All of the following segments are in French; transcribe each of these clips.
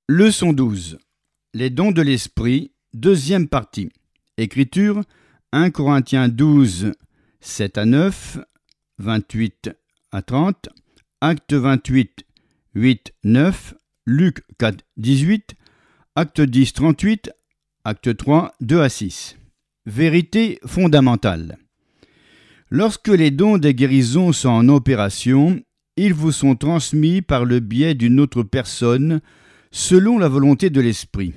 Leçon 12. Les dons de l'esprit, deuxième partie. Écriture 1 Corinthiens 12, 7 à 9, 28 à 30, Acte 28, 8, 9, Luc 4, 18, Acte 10, 38, Acte 3, 2 à 6. Vérité fondamentale. Lorsque les dons des guérisons sont en opération, ils vous sont transmis par le biais d'une autre personne, selon la volonté de l'Esprit.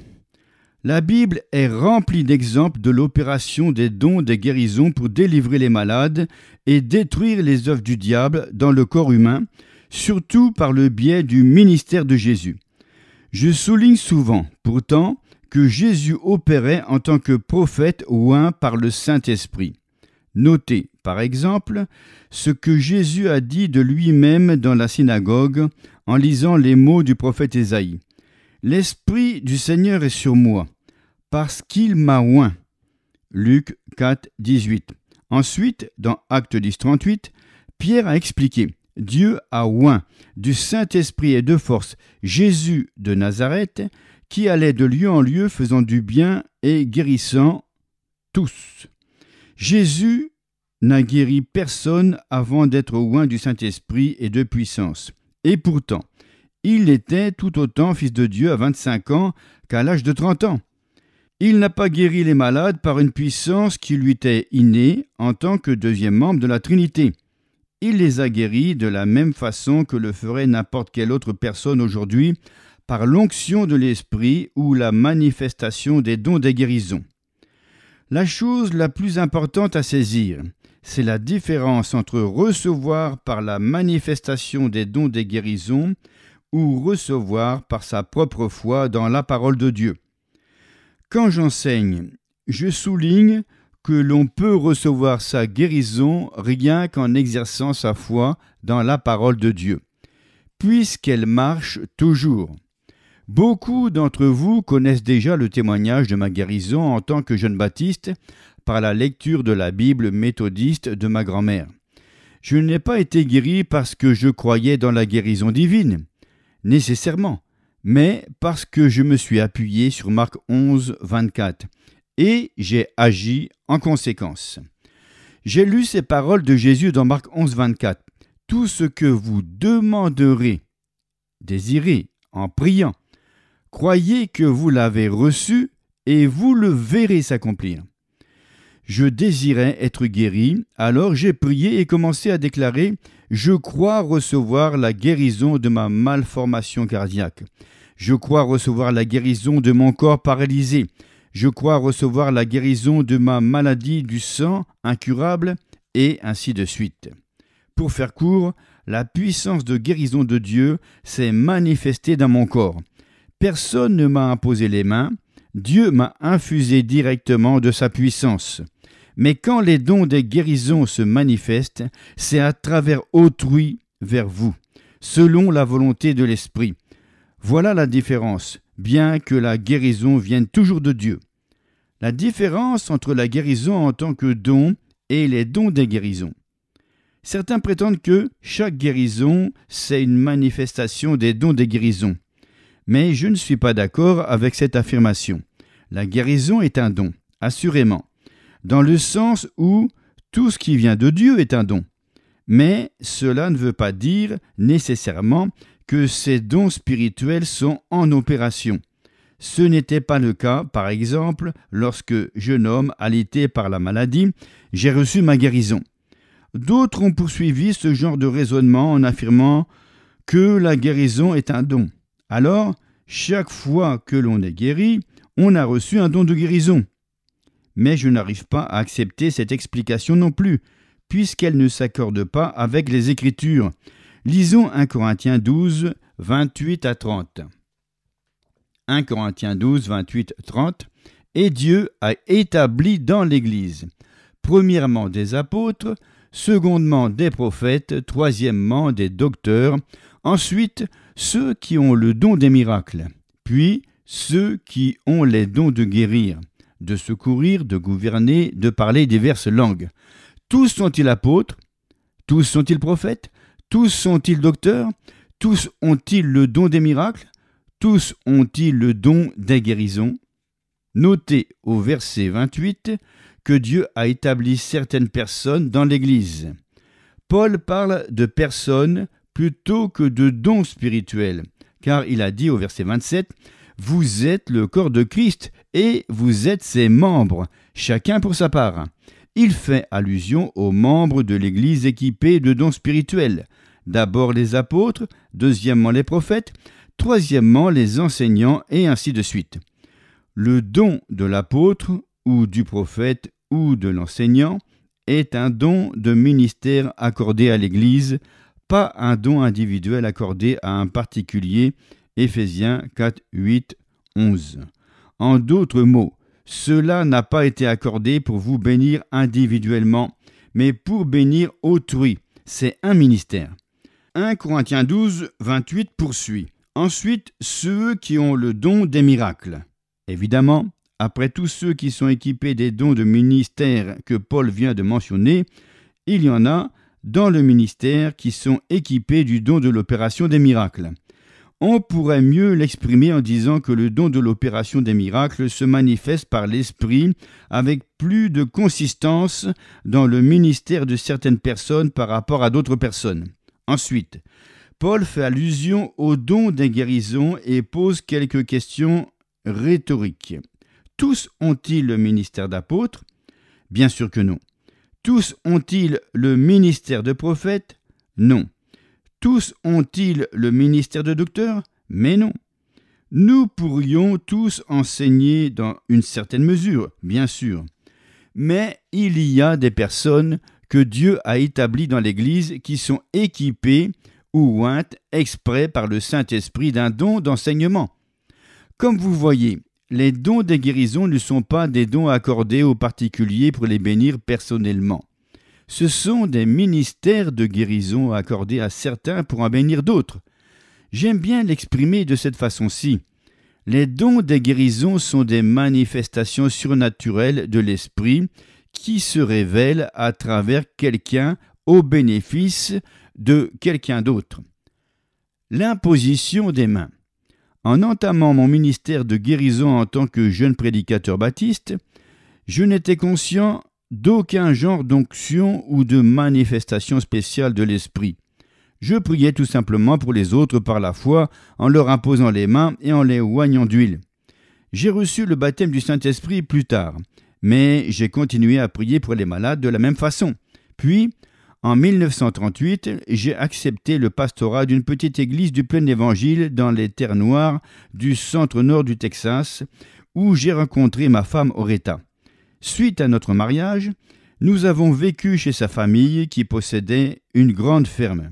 La Bible est remplie d'exemples de l'opération des dons des guérisons pour délivrer les malades et détruire les œuvres du diable dans le corps humain, surtout par le biais du ministère de Jésus. Je souligne souvent, pourtant, que Jésus opérait en tant que prophète oint par le Saint-Esprit. Notez, par exemple, ce que Jésus a dit de lui-même dans la synagogue en lisant les mots du prophète Ésaïe. « L'Esprit du Seigneur est sur moi, parce qu'il m'a oint. » Luc 4, 18. Ensuite, dans Acte 10, 38, Pierre a expliqué « Dieu a oint du Saint-Esprit et de force Jésus de Nazareth, qui allait de lieu en lieu faisant du bien et guérissant tous. » Jésus n'a guéri personne avant d'être oint du Saint-Esprit et de puissance. Et pourtant, il était tout autant fils de Dieu à 25 ans qu'à l'âge de 30 ans. Il n'a pas guéri les malades par une puissance qui lui était innée en tant que deuxième membre de la Trinité. Il les a guéris de la même façon que le ferait n'importe quelle autre personne aujourd'hui, par l'onction de l'Esprit ou la manifestation des dons des guérisons. La chose la plus importante à saisir, c'est la différence entre recevoir par la manifestation des dons des guérisons ou recevoir par sa propre foi dans la parole de Dieu. Quand j'enseigne, je souligne que l'on peut recevoir sa guérison rien qu'en exerçant sa foi dans la parole de Dieu, puisqu'elle marche toujours. Beaucoup d'entre vous connaissent déjà le témoignage de ma guérison en tant que jeune baptiste par la lecture de la Bible méthodiste de ma grand-mère. Je n'ai pas été guéri parce que je croyais dans la guérison divine, nécessairement, mais parce que je me suis appuyé sur Marc 11, 24, et j'ai agi en conséquence. J'ai lu ces paroles de Jésus dans Marc 11, 24. « Tout ce que vous demanderez, désirez, en priant, croyez que vous l'avez reçu et vous le verrez s'accomplir. » Je désirais être guéri, alors j'ai prié et commencé à déclarer « Je crois recevoir la guérison de ma malformation cardiaque. Je crois recevoir la guérison de mon corps paralysé. Je crois recevoir la guérison de ma maladie du sang incurable, et ainsi de suite. » Pour faire court, la puissance de guérison de Dieu s'est manifestée dans mon corps. Personne ne m'a imposé les mains, Dieu m'a infusé directement de sa puissance. Mais quand les dons des guérisons se manifestent, c'est à travers autrui vers vous, selon la volonté de l'Esprit. Voilà la différence, bien que la guérison vienne toujours de Dieu. La différence entre la guérison en tant que don et les dons des guérisons. Certains prétendent que chaque guérison, c'est une manifestation des dons des guérisons. Mais je ne suis pas d'accord avec cette affirmation. La guérison est un don, assurément, dans le sens où tout ce qui vient de Dieu est un don. Mais cela ne veut pas dire nécessairement que ces dons spirituels sont en opération. Ce n'était pas le cas, par exemple, lorsque, jeune homme alité par la maladie, j'ai reçu ma guérison. D'autres ont poursuivi ce genre de raisonnement en affirmant que la guérison est un don. Alors, chaque fois que l'on est guéri, on a reçu un don de guérison. Mais je n'arrive pas à accepter cette explication non plus, puisqu'elle ne s'accorde pas avec les Écritures. Lisons 1 Corinthiens 12, 28 à 30. 1 Corinthiens 12, 28, 30. « Et Dieu a établi dans l'Église, premièrement des apôtres, secondement des prophètes, troisièmement des docteurs, ensuite ceux qui ont le don des miracles, puis ceux qui ont les dons de guérir, de secourir, de gouverner, de parler diverses langues. Tous sont-ils apôtres? Tous sont-ils prophètes? Tous sont-ils docteurs? Tous ont-ils le don des miracles? tous ont-ils le don des guérisons? Notez au verset 28 que Dieu a établi certaines personnes dans l'Église. Paul parle de personnes plutôt que de dons spirituels, car il a dit au verset 27 « Vous êtes le corps de Christ et vous êtes ses membres, chacun pour sa part ». Il fait allusion aux membres de l'Église équipés de dons spirituels. D'abord les apôtres, deuxièmement les prophètes, troisièmement les enseignants et ainsi de suite. Le don de l'apôtre ou du prophète ou de l'enseignant est un don de ministère accordé à l'Église, pas un don individuel accordé à un particulier. Éphésiens 4, 8, 11. En d'autres mots, cela n'a pas été accordé pour vous bénir individuellement, mais pour bénir autrui. C'est un ministère. 1 Corinthiens 12, 28 poursuit. Ensuite, ceux qui ont le don des miracles. Évidemment, après tous ceux qui sont équipés des dons de ministère que Paul vient de mentionner, il y en a dans le ministère qui sont équipés du don de l'opération des miracles. On pourrait mieux l'exprimer en disant que le don de l'opération des miracles se manifeste par l'Esprit avec plus de consistance dans le ministère de certaines personnes par rapport à d'autres personnes. Ensuite, Paul fait allusion au don des guérisons et pose quelques questions rhétoriques. Tous ont-ils le ministère d'apôtre? Bien sûr que non. Tous ont-ils le ministère de prophète? Non. Tous ont-ils le ministère de docteur? Mais non. Nous pourrions tous enseigner dans une certaine mesure, bien sûr. Mais il y a des personnes que Dieu a établies dans l'Église qui sont équipées ou ointes exprès par le Saint-Esprit d'un don d'enseignement. Comme vous voyez, les dons des guérisons ne sont pas des dons accordés aux particuliers pour les bénir personnellement. Ce sont des ministères de guérison accordés à certains pour en bénir d'autres. J'aime bien l'exprimer de cette façon-ci. Les dons des guérisons sont des manifestations surnaturelles de l'esprit qui se révèlent à travers quelqu'un au bénéfice de quelqu'un d'autre. L'imposition des mains. En entamant mon ministère de guérison en tant que jeune prédicateur baptiste, je n'étais conscient d'aucun genre d'onction ou de manifestation spéciale de l'esprit. Je priais tout simplement pour les autres par la foi, en leur imposant les mains et en les oignant d'huile. J'ai reçu le baptême du Saint-Esprit plus tard, mais j'ai continué à prier pour les malades de la même façon. Puis, en 1938, j'ai accepté le pastorat d'une petite église du plein évangile dans les terres noires du centre-nord du Texas, où j'ai rencontré ma femme Oretta. Suite à notre mariage, nous avons vécu chez sa famille qui possédait une grande ferme.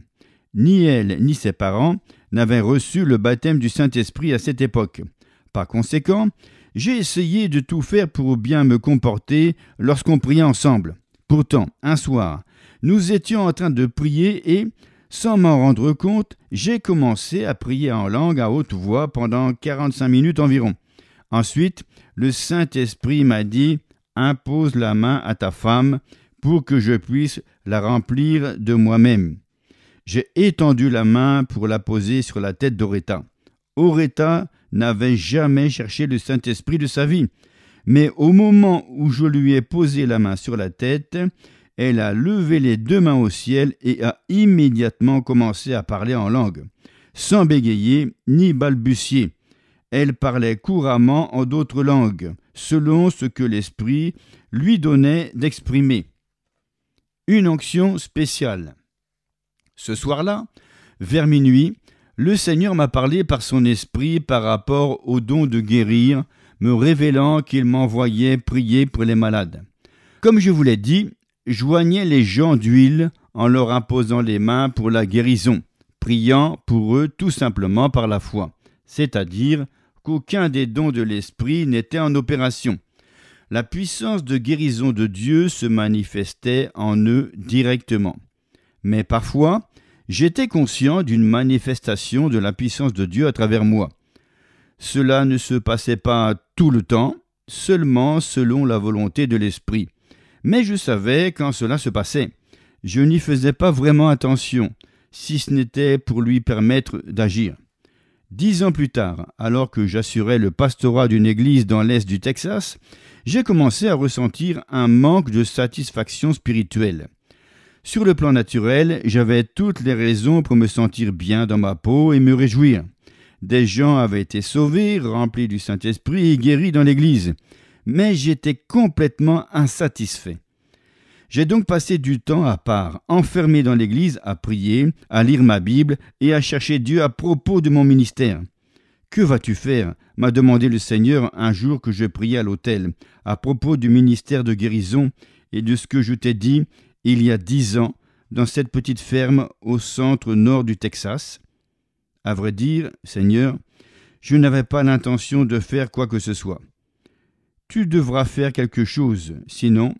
Ni elle ni ses parents n'avaient reçu le baptême du Saint-Esprit à cette époque. Par conséquent, j'ai essayé de tout faire pour bien me comporter lorsqu'on priait ensemble. Pourtant, un soir, nous étions en train de prier et, sans m'en rendre compte, j'ai commencé à prier en langue à haute voix pendant 45 minutes environ. Ensuite, le Saint-Esprit m'a dit « Impose la main à ta femme pour que je puisse la remplir de moi-même. » J'ai étendu la main pour la poser sur la tête d'Oretta. Oretta n'avait jamais cherché le Saint-Esprit de sa vie, mais au moment où je lui ai posé la main sur la tête, elle a levé les deux mains au ciel et a immédiatement commencé à parler en langue, sans bégayer ni balbutier. Elle parlait couramment en d'autres langues, selon ce que l'Esprit lui donnait d'exprimer. Une onction spéciale. Ce soir-là, vers minuit, le Seigneur m'a parlé par son Esprit par rapport au don de guérir, me révélant qu'il m'envoyait prier pour les malades. Comme je vous l'ai dit, joignais les gens d'huile en leur imposant les mains pour la guérison, priant pour eux tout simplement par la foi, c'est-à-dire qu'aucun des dons de l'Esprit n'était en opération. La puissance de guérison de Dieu se manifestait en eux directement. Mais parfois, j'étais conscient d'une manifestation de la puissance de Dieu à travers moi. Cela ne se passait pas tout le temps, seulement selon la volonté de l'Esprit. Mais je savais quand cela se passait. Je n'y faisais pas vraiment attention, si ce n'était pour lui permettre d'agir. 10 ans plus tard, alors que j'assurais le pastorat d'une église dans l'est du Texas, j'ai commencé à ressentir un manque de satisfaction spirituelle. Sur le plan naturel, j'avais toutes les raisons pour me sentir bien dans ma peau et me réjouir. Des gens avaient été sauvés, remplis du Saint-Esprit et guéris dans l'église. Mais j'étais complètement insatisfait. J'ai donc passé du temps à part, enfermé dans l'église, à prier, à lire ma Bible et à chercher Dieu à propos de mon ministère. « Que vas-tu faire ?» m'a demandé le Seigneur un jour que je priais à l'autel, à propos du ministère de guérison et de ce que je t'ai dit il y a 10 ans dans cette petite ferme au centre nord du Texas. À vrai dire, Seigneur, je n'avais pas l'intention de faire quoi que ce soit. Tu devras faire quelque chose, sinon...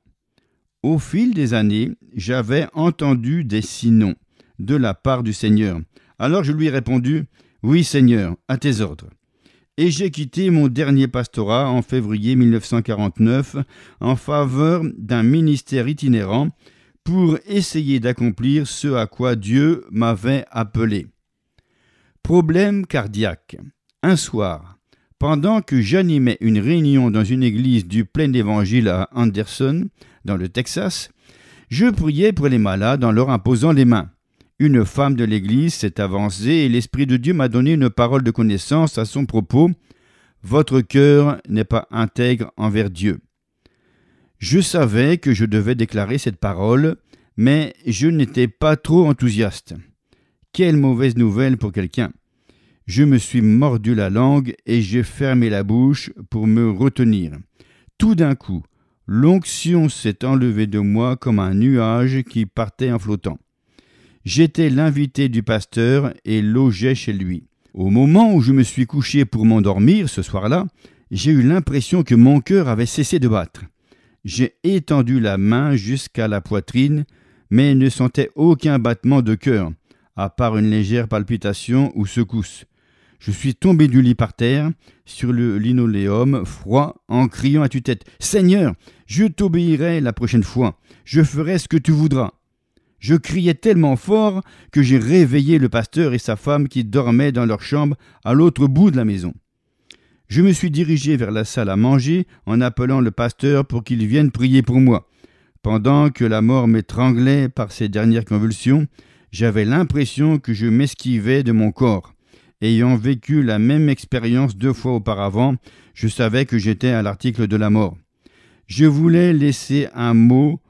Au fil des années, j'avais entendu des sinon de la part du Seigneur. Alors je lui ai répondu « Oui Seigneur, à tes ordres ». Et j'ai quitté mon dernier pastorat en février 1949 en faveur d'un ministère itinérant pour essayer d'accomplir ce à quoi Dieu m'avait appelé. Problème cardiaque. Un soir, pendant que j'animais une réunion dans une église du Plein Évangile à Anderson, dans le Texas, je priais pour les malades en leur imposant les mains. Une femme de l'église s'est avancée et l'Esprit de Dieu m'a donné une parole de connaissance à son propos. « Votre cœur n'est pas intègre envers Dieu. » Je savais que je devais déclarer cette parole, mais je n'étais pas trop enthousiaste. Quelle mauvaise nouvelle pour quelqu'un! Je me suis mordu la langue et j'ai fermé la bouche pour me retenir. Tout d'un coup, l'onction s'est enlevée de moi comme un nuage qui partait en flottant. J'étais l'invité du pasteur et logeais chez lui. Au moment où je me suis couché pour m'endormir ce soir-là, j'ai eu l'impression que mon cœur avait cessé de battre. J'ai étendu la main jusqu'à la poitrine, mais ne sentais aucun battement de cœur, à part une légère palpitation ou secousse. Je suis tombé du lit par terre, sur le linoléum froid, en criant à tue-tête « Seigneur, je t'obéirai la prochaine fois, je ferai ce que tu voudras. » Je criais tellement fort que j'ai réveillé le pasteur et sa femme qui dormaient dans leur chambre à l'autre bout de la maison. Je me suis dirigé vers la salle à manger en appelant le pasteur pour qu'il vienne prier pour moi. Pendant que la mort m'étranglait par ses dernières convulsions, j'avais l'impression que je m'esquivais de mon corps. Ayant vécu la même expérience 2 fois auparavant, je savais que j'étais à l'article de la mort. Je voulais laisser un mot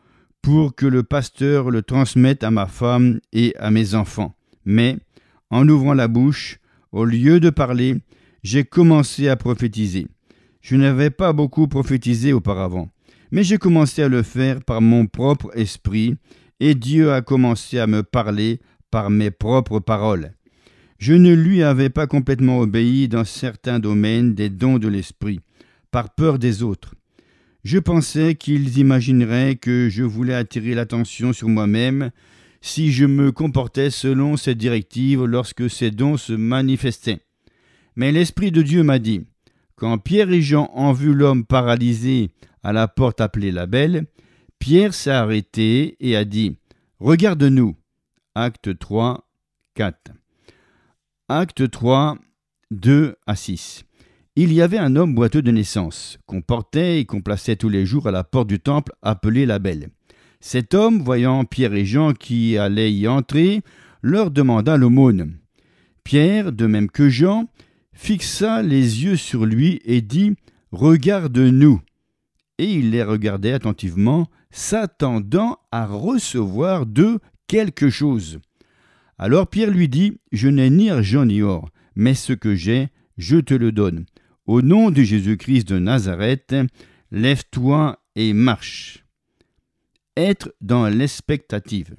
pour que le pasteur le transmette à ma femme et à mes enfants. Mais, en ouvrant la bouche, au lieu de parler, j'ai commencé à prophétiser. Je n'avais pas beaucoup prophétisé auparavant, mais j'ai commencé à le faire par mon propre esprit, et Dieu a commencé à me parler par mes propres paroles. Je ne lui avais pas complètement obéi dans certains domaines des dons de l'esprit, par peur des autres. Je pensais qu'ils imagineraient que je voulais attirer l'attention sur moi-même si je me comportais selon ces directives lorsque ces dons se manifestaient. Mais l'Esprit de Dieu m'a dit, quand Pierre et Jean ont vu l'homme paralysé à la porte appelée la Belle, Pierre s'est arrêté et a dit « Regarde-nous » Acte 3, 4. Acte 3, 2 à 6. Il y avait un homme boiteux de naissance, qu'on portait et qu'on plaçait tous les jours à la porte du temple appelée la Belle. Cet homme, voyant Pierre et Jean qui allaient y entrer, leur demanda l'aumône. Pierre, de même que Jean, fixa les yeux sur lui et dit « Regarde-nous » et il les regardait attentivement, s'attendant à recevoir d'eux quelque chose. Alors Pierre lui dit « Je n'ai ni argent ni or, mais ce que j'ai, je te le donne. Au nom de Jésus-Christ de Nazareth, lève-toi et marche. » Être dans l'expectative.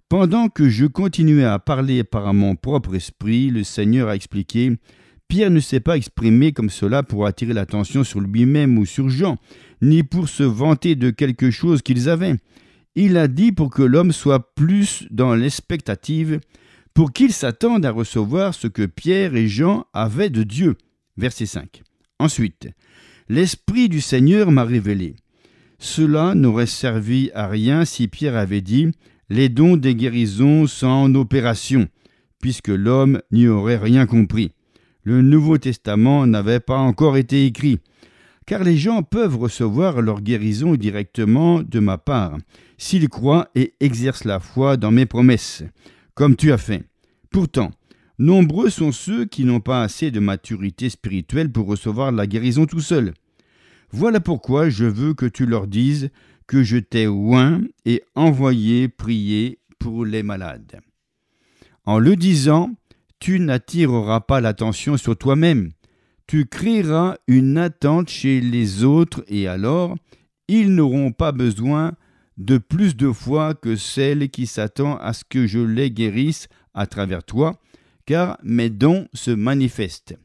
Pendant que je continuais à parler par mon propre esprit, le Seigneur a expliqué « Pierre ne s'est pas exprimé comme cela pour attirer l'attention sur lui-même ou sur Jean, ni pour se vanter de quelque chose qu'ils avaient. Il a dit pour que l'homme soit plus dans l'expectative, pour qu'il s'attende à recevoir ce que Pierre et Jean avaient de Dieu. » Verset 5. Ensuite, l'Esprit du Seigneur m'a révélé. Cela n'aurait servi à rien si Pierre avait dit « Les dons des guérisons sont en opération », puisque l'homme n'y aurait rien compris. Le Nouveau Testament n'avait pas encore été écrit, car les gens peuvent recevoir leur guérison directement de ma part, s'ils croient et exercent la foi dans mes promesses, comme tu as fait. Pourtant, nombreux sont ceux qui n'ont pas assez de maturité spirituelle pour recevoir la guérison tout seuls. Voilà pourquoi je veux que tu leur dises que je t'ai oint et envoyé prier pour les malades. En le disant, tu n'attireras pas l'attention sur toi-même. Tu créeras une attente chez les autres et alors, ils n'auront pas besoin de plus de foi que celle qui s'attend à ce que je les guérisse à travers toi, car mes dons se manifestent.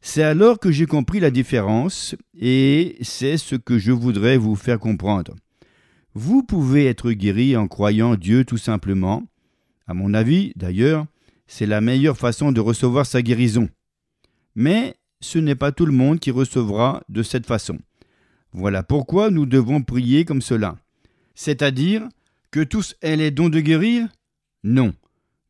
C'est alors que j'ai compris la différence et c'est ce que je voudrais vous faire comprendre. Vous pouvez être guéri en croyant Dieu tout simplement. À mon avis, d'ailleurs, c'est la meilleure façon de recevoir sa guérison. Mais ce n'est pas tout le monde qui recevra de cette façon. Voilà pourquoi nous devons prier comme cela. C'est-à-dire que tous aient les dons de guérir? Non.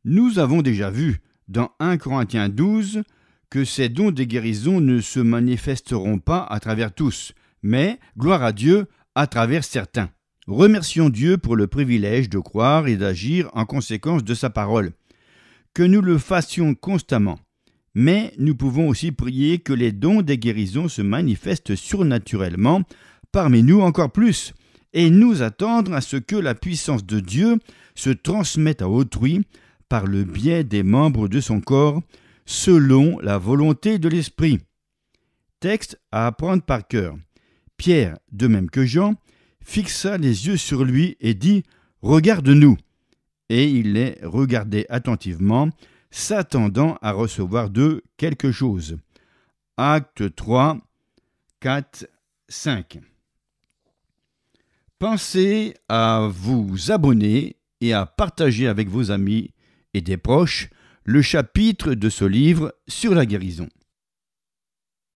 Nous avons déjà vu dans 1 Corinthiens 12 que ces dons de guérison ne se manifesteront pas à travers tous, mais, gloire à Dieu, à travers certains. Remercions Dieu pour le privilège de croire et d'agir en conséquence de sa parole. Que nous le fassions constamment. Mais nous pouvons aussi prier que les dons des guérisons se manifestent surnaturellement parmi nous encore plus, et nous attendre à ce que la puissance de Dieu se transmette à autrui par le biais des membres de son corps, selon la volonté de l'Esprit. Texte à apprendre par cœur. Pierre, de même que Jean, fixa les yeux sur lui et dit « Regarde-nous » et il les regardait attentivement, s'attendant à recevoir d'eux quelque chose. Acte 3, 4, 5. Pensez à vous abonner et à partager avec vos amis et des proches le chapitre de ce livre sur la guérison.